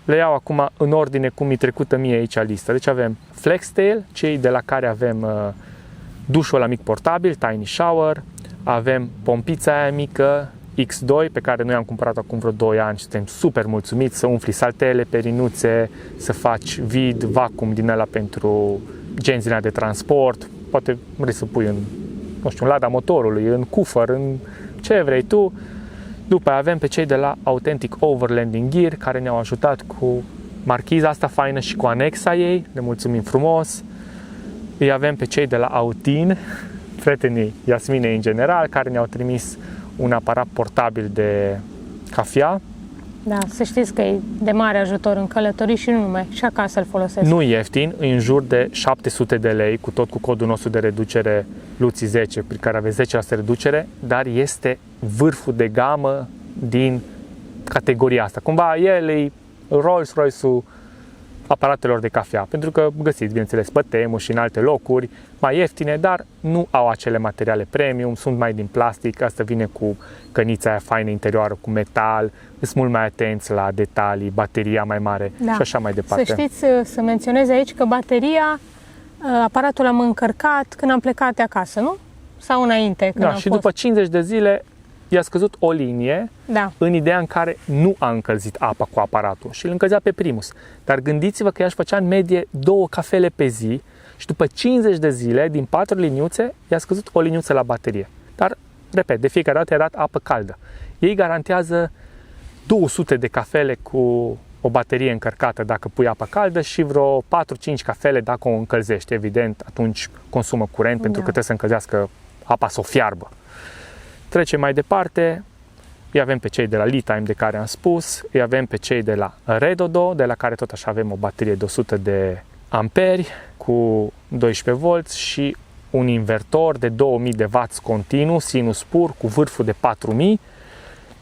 [SPEAKER 2] le iau acum în ordine cum mi-e trecută mie aici lista. Deci avem FlexTail, cei de la care avem dușul ăla mic portabil, Tiny Shower, avem pompița aia mică, X2 pe care noi am cumpărat acum vreo 2 ani și suntem super mulțumiți să umfli saltele, perinuțe, să faci vid, vacuum din ăla pentru genți de transport, poate vrei să pui în, nu știu, în lada motorului, în cufăr, în ce vrei tu. După aia avem pe cei de la Authentic Overlanding Gear care ne-au ajutat cu marchiza asta faină și cu anexa ei, le mulțumim frumos. Îi avem pe cei de la Autin, prietenii Iasminei în general, care ne-au trimis un aparat portabil de cafea.
[SPEAKER 1] Da, să știți că e de mare ajutor în călătorii și nu numai, și acasă îl folosesc.
[SPEAKER 2] Nu ieftin, în jur de 700 de lei, cu tot cu codul nostru de reducere LUCI10, prin care aveți 10% reducere, dar este vârful de gamă din categoria asta. Cumva el e Rolls-Royce-ul aparatelor de cafea, pentru că găsiți, bineînțeles, pe Temu și în alte locuri mai ieftine, dar nu au acele materiale premium, sunt mai din plastic, asta vine cu cănița aia faină interioară, cu metal, sunt mult mai atenți la detalii, bateria mai mare și așa mai departe.
[SPEAKER 1] Să știți, să menționez aici că bateria, aparatul am încărcat când am plecat de acasă, nu? Sau înainte, când am
[SPEAKER 2] și
[SPEAKER 1] fost.
[SPEAKER 2] după 50 de zile i-a scăzut o linie, în ideea în care nu a încălzit apa cu aparatul și îl încălzea pe Primus. Dar gândiți-vă că ea își făcea în medie 2 cafele pe zi și după 50 de zile, din 4 liniuțe, i-a scăzut o liniuță la baterie. Dar, repet, de fiecare dată i-a dat apă caldă. Ei garantează 200 de cafele cu o baterie încărcată dacă pui apă caldă și vreo 4-5 cafele dacă o încălzești. Evident, atunci consumă curent pentru că trebuie să încălzească apa să o fiarbă. Trecem mai departe, îi avem pe cei de la Litime de care am spus, îi avem pe cei de la Redodo, de la care tot așa avem o baterie de 100 de amperi cu 12 V și un invertor de 2000 de W continuu, sinus pur, cu vârful de 4000.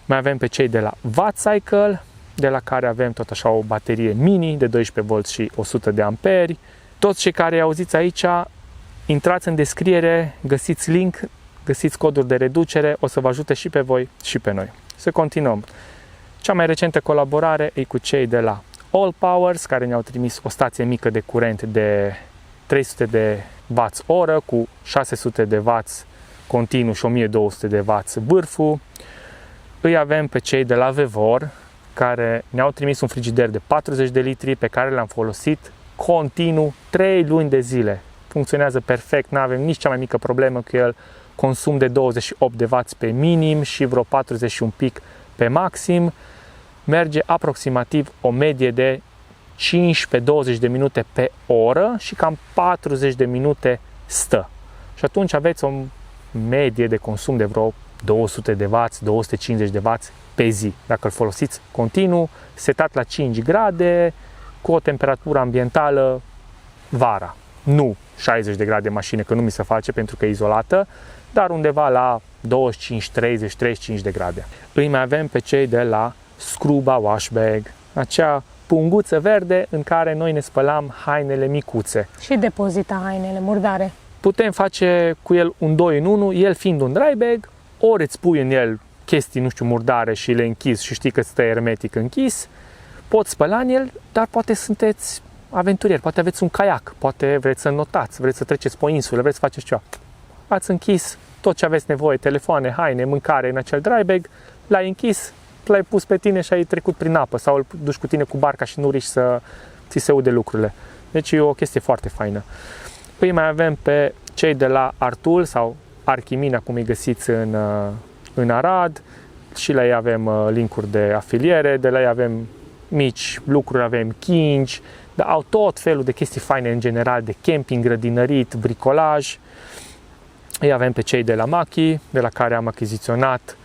[SPEAKER 2] Mai avem pe cei de la Wattcycle, de la care avem tot așa o baterie mini de 12 V și 100 de amperi. Toți cei care auziți aici, intrați în descriere, găsiți link, găsiți coduri de reducere, o să vă ajute și pe voi și pe noi. Să continuăm. Cea mai recentă colaborare e cu cei de la All Powers, care ne-au trimis o stație mică de curent de 300 de Wh cu 600 de W continuu și 1200 de W vârful. Îi avem pe cei de la Vevor, care ne-au trimis un frigider de 40 de litri pe care l-am folosit continuu 3 luni de zile. Funcționează perfect, nu avem nici cea mai mică problemă cu el. Consum de 28 de W pe minim și vreo 40 și un pic pe maxim. Merge aproximativ o medie de 15-20 de minute pe oră și cam 40 de minute stă. Și atunci aveți o medie de consum de vreo 200 de W, 250 de W pe zi. Dacă îl folosiți continuu, setat la 5 grade, cu o temperatură ambientală vara. Nu 60 de grade mașină, că nu mi se face pentru că e izolată, dar undeva la 25, 30, 35 de grade. Îi mai avem pe cei de la Scruba Washbag, acea punguță verde în care noi ne spălam hainele micuțe.
[SPEAKER 1] Și depozita hainele murdare.
[SPEAKER 2] Putem face cu el un 2 în 1, el fiind un dry bag, ori îți pui în el chestii, nu știu, murdare și le închizi și știi că stă hermetic închis, poți spăla în el, dar poate sunteți aventurieri, poate aveți un caiac, poate vreți să notați, vreți să treceți pe o insulă, vreți să faceți ceva. Ați închis tot ce aveți nevoie, telefoane, haine, mâncare în acel dry bag, l-ai închis, l-ai pus pe tine și ai trecut prin apă sau îl duci cu tine cu barca și nu riști să ți se ude lucrurile. Deci e o chestie foarte faină. Îi mai avem pe cei de la Artul sau Archimina, cum îi găsiți în Arad, și la ei avem linkuri de afiliere, de la ei avem mici lucruri, avem chingi, dar au tot felul de chestii faine în general, de camping, grădinărit, bricolaj. Îi avem pe cei de la Machi, de la care am achiziționat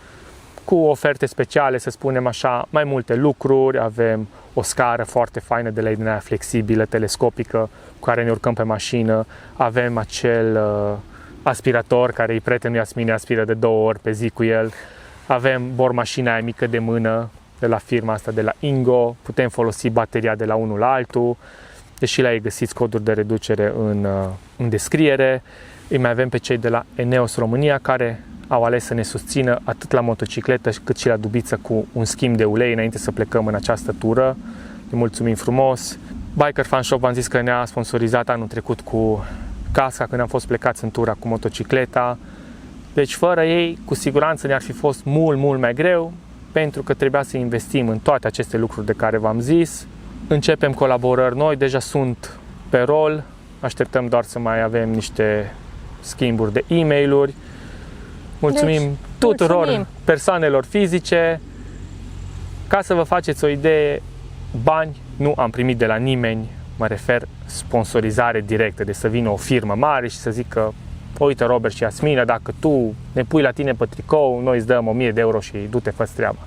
[SPEAKER 2] cu oferte speciale, să spunem așa, mai multe lucruri. Avem o scară foarte faină de la ei, flexibilă, telescopică, cu care ne urcăm pe mașină. Avem acel aspirator care îi prietenul Iasmine aspiră de 2 ori pe zi cu el. Avem bormașina aia mică de mână de la firma asta, de la Ingo. Putem folosi bateria de la unul la altul. Deși la ei găsiți coduri de reducere în descriere. Îi mai avem pe cei de la Eneos România, care au ales să ne susțină atât la motocicletă cât și la dubiță cu un schimb de ulei înainte să plecăm în această tură. Le mulțumim frumos. Biker Fan Shop, v-am zis că ne-a sponsorizat anul trecut cu casca când am fost plecați în tura cu motocicleta. Deci fără ei, cu siguranță ne-ar fi fost mult mai greu, pentru că trebuia să investim în toate aceste lucruri de care v-am zis. Începem colaborări noi, deja sunt pe rol, așteptăm doar să mai avem niște schimburi de e-mail-uri. Mulțumim tuturor persoanelor fizice. Ca să vă faceți o idee, bani nu am primit de la nimeni, mă refer sponsorizare directă, de să vină o firmă mare și să zică: uite Robert și Iasmina, dacă tu ne pui la tine pe tricou, noi îți dăm 1000 de euro și du-te, fă-ți treaba.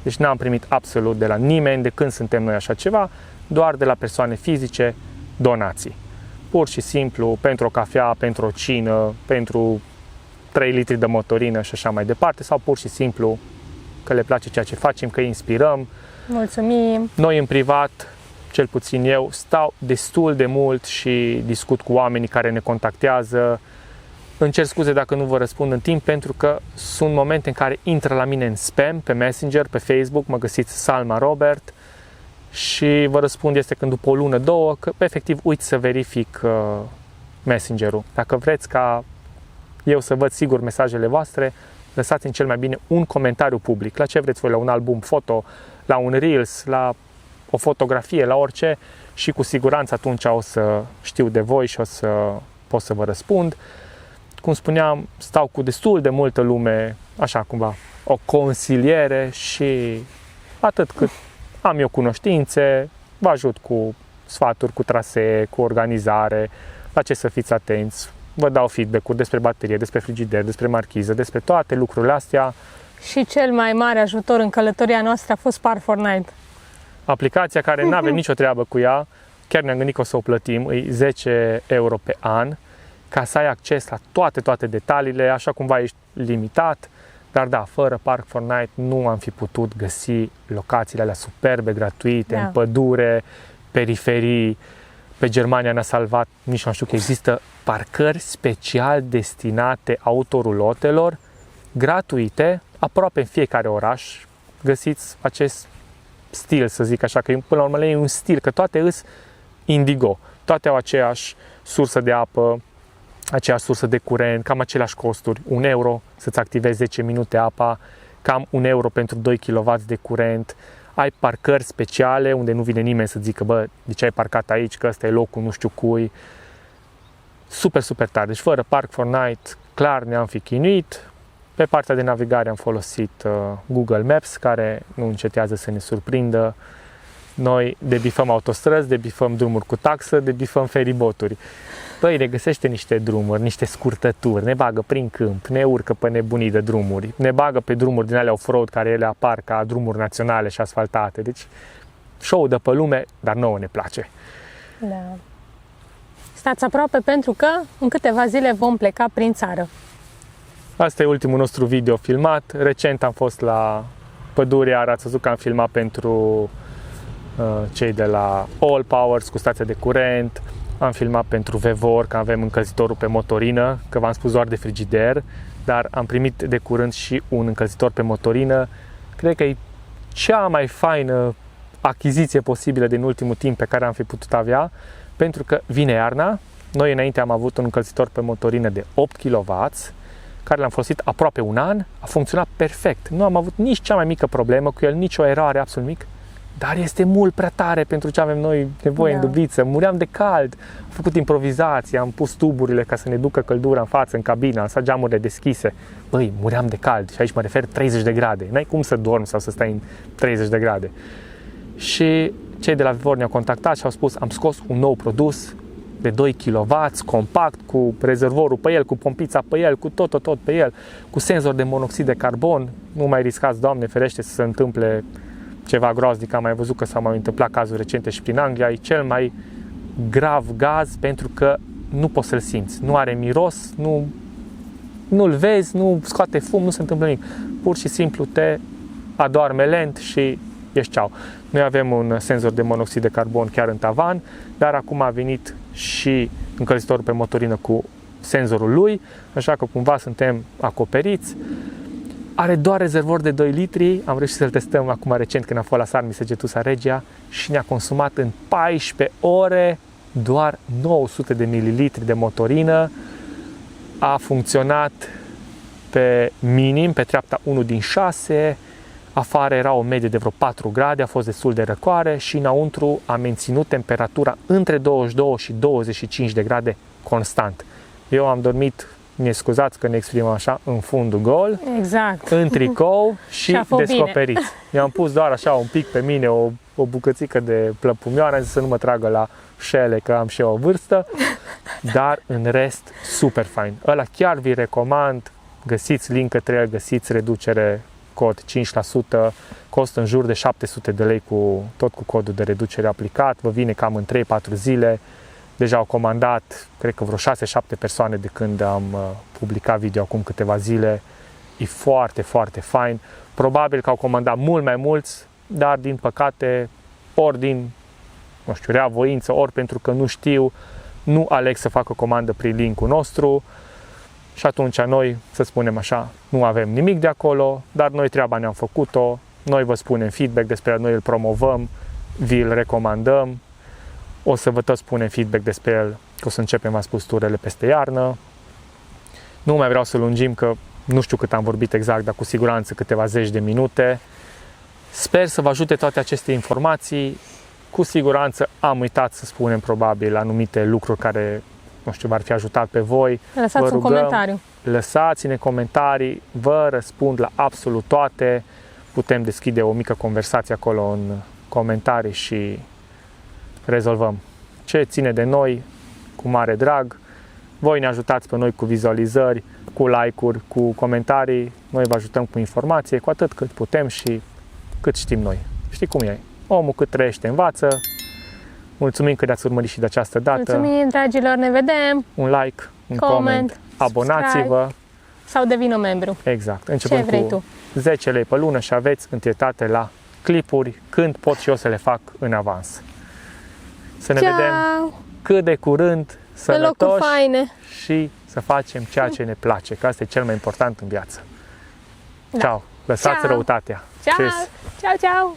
[SPEAKER 2] Deci n-am primit absolut de la nimeni, de când suntem noi așa ceva, doar de la persoane fizice, donații. Pur și simplu, pentru o cafea, pentru o cină, pentru 3 litri de motorină și așa mai departe, sau pur și simplu că le place ceea ce facem, că îi inspirăm.
[SPEAKER 1] Mulțumim!
[SPEAKER 2] Noi în privat, cel puțin eu, stau destul de mult și discut cu oamenii care ne contactează. Îmi cer scuze dacă nu vă răspund în timp, pentru că sunt momente în care intră la mine în spam, pe Messenger, pe Facebook, mă găsiți Salma Robert și vă răspund este când după o lună, două, că efectiv uit să verific Messenger-ul. Dacă vreți ca eu să văd sigur mesajele voastre, lăsați-mi cel mai bine un comentariu public, la ce vreți voi, la un album foto, la un Reels, la o fotografie, la orice, și cu siguranță atunci o să știu de voi și o să pot să vă răspund. Cum spuneam, stau cu destul de multă lume, așa cumva, o consiliere și atât cât am eu cunoștințe, vă ajut cu sfaturi, cu trasee, cu organizare, la ce să fiți atenți, vă dau feedback-uri despre baterie, despre frigider, despre marchiză, despre toate lucrurile astea.
[SPEAKER 1] Și cel mai mare ajutor în călătoria noastră a fost Park4Night.
[SPEAKER 2] Aplicația care nu avem nicio treabă cu ea, chiar ne-am gândit că o să o plătim, e 10 euro pe an, ca să ai acces la toate detaliile, așa cumva ești limitat, dar da, fără Park4Night nu am fi putut găsi locațiile alea superbe, gratuite, în pădure, periferii. Pe Germania ne-a salvat, nici nu știu că există parcări special destinate autorulotelor, gratuite, aproape în fiecare oraș. Găsiți acest stil, să zic așa, că până la urmă e un stil, că toate îs indigo, toate au aceeași sursă de apă, aceeași sursă de curent, cam aceleași costuri, 1 euro să-ți activezi 10 minute apa, cam 1 euro pentru 2 kW de curent, ai parcări speciale unde nu vine nimeni să zică: bă, de ce ai parcat aici, că ăsta e locul nu știu cui. Super tare, deci fără Park4Night clar ne-am fi chinuit. Pe partea de navigare am folosit Google Maps, care nu încetează să ne surprindă. Noi debifăm autostrăzi, debifăm drumuri cu taxă, debifăm feriboturi. Băi, ne găsește niște drumuri, niște scurtături, ne bagă prin câmp, ne urcă pe nebunii de drumuri, ne bagă pe drumuri din alea off-road care ele apar ca drumuri naționale și asfaltate. Deci, show de pe lume, dar nouă ne place.
[SPEAKER 1] Da. Stați aproape, pentru că în câteva zile vom pleca prin țară.
[SPEAKER 2] Asta e ultimul nostru video filmat. Recent am fost la pădurea, ați văzut că am filmat pentru cei de la All Powers cu stația de curent. Am filmat pentru Vevor, că avem încălzitorul pe motorină, că v-am spus doar de frigider, dar am primit de curând și un încălzitor pe motorină. Cred că e cea mai faină achiziție posibilă din ultimul timp pe care am fi putut avea, pentru că vine iarna. Noi înainte am avut un încălzitor pe motorină de 8 kW, care l-am folosit aproape un an, a funcționat perfect. Nu am avut nici cea mai mică problemă cu el, nicio eroare absolut mic, dar este mult prea tare pentru ce avem noi nevoie în Dubiță. Muream de cald, am făcut improvizații, am pus tuburile ca să ne ducă căldura în față, în cabină, am lăsat geamurile deschise. Băi, muream de cald și aici mă refer 30 de grade. N-ai cum să dormi sau să stai în 30 de grade. Și cei de la Vivor ne-au contactat și au spus: am scos un nou produs de 2 kW, compact, cu rezervorul pe el, cu pompița pe el, cu tot pe el, cu senzor de monoxid de carbon. Nu mai riscați, Doamne ferește, să se întâmple ceva groaznic. Am mai văzut că s-au mai întâmplat cazuri recente și prin Anglia. E cel mai grav gaz pentru că nu poți să-l simți. Nu are miros, nu-l vezi, nu scoate fum, nu se întâmplă nimic. Pur și simplu te adorme lent și ești ceau. Noi avem un senzor de monoxid de carbon chiar în tavan, dar acum a venit și încălzitorul pe motorină cu senzorul lui, așa că cumva suntem acoperiți. Are doar rezervor de 2 litri, am reușit să-l testăm acum recent când am fost la Sarmi Segetusa Regia și ne-a consumat în 14 ore doar 900 de mililitri de motorină. A funcționat pe minim, pe treapta 1 din 6. Afară era o medie de vreo 4 grade, a fost destul de răcoare și înăuntru a menținut temperatura între 22 și 25 de grade constant. Eu am dormit, ne scuzați că ne exprimăm așa, în fundul gol,
[SPEAKER 1] Exact.
[SPEAKER 2] în tricou și
[SPEAKER 1] Și-a fost
[SPEAKER 2] descoperiți. Mi-am pus doar așa un pic pe mine o bucățică de plăpumioară, am zis să nu mă tragă la șele că am și eu o vârstă, dar în rest super fain. Ăla chiar vi recomand, găsiți link către el, găsiți reducere cod 5%, costă în jur de 700 de lei tot cu codul de reducere aplicat, vă vine cam în 3-4 zile. Deja au comandat, cred că vreo 6-7 persoane de când am publicat video acum câteva zile. E foarte, foarte fain. Probabil că au comandat mult mai mulți, dar din păcate, ori din, nu știu, rea voință, ori pentru că nu știu, nu aleg să fac o comandă prin linkul nostru. Și atunci noi, să spunem așa, nu avem nimic de acolo, dar noi treaba ne-am făcut-o, noi vă spunem feedback despre el, noi îl promovăm, vi-l recomandăm, o să vă tot spunem feedback despre el, că o să începem, v-am spus, turele peste iarnă. Nu mai vreau să lungim, că nu știu cât am vorbit exact, dar cu siguranță câteva zeci de minute. Sper să vă ajute toate aceste informații. Cu siguranță am uitat să spunem probabil anumite lucruri care, nu știu, v-ar fi ajutat pe voi.
[SPEAKER 1] Lăsați un comentariu.
[SPEAKER 2] Lăsați-ne comentarii, vă răspund la absolut toate. Putem deschide o mică conversație acolo în comentarii și rezolvăm. Ce ține de noi, cu mare drag. Voi ne ajutați pe noi cu vizualizări, cu like-uri, cu comentarii. Noi vă ajutăm cu informație, cu atât cât putem și cât știm noi. Știi cum e? Omul cât trăiește învață. Mulțumim că ne-ați urmărit și de această dată.
[SPEAKER 1] Mulțumim, dragilor, ne vedem.
[SPEAKER 2] Un like, un comment, abonați-vă.
[SPEAKER 1] Sau devină membru.
[SPEAKER 2] Exact. Începem
[SPEAKER 1] vrei
[SPEAKER 2] cu
[SPEAKER 1] tu.
[SPEAKER 2] 10 lei pe lună și aveți întâietate la clipuri când pot și eu să le fac în avans. Să ne vedem cât de curând,
[SPEAKER 1] Pe locuri
[SPEAKER 2] sănătoși
[SPEAKER 1] faine.
[SPEAKER 2] și să facem ceea ce ne place, că asta e cel mai important în viață.
[SPEAKER 1] Da.
[SPEAKER 2] Ciao! Lăsați
[SPEAKER 1] Ciao.
[SPEAKER 2] răutatea!
[SPEAKER 1] Ciao,
[SPEAKER 2] Cheers.
[SPEAKER 1] ciao, ciao.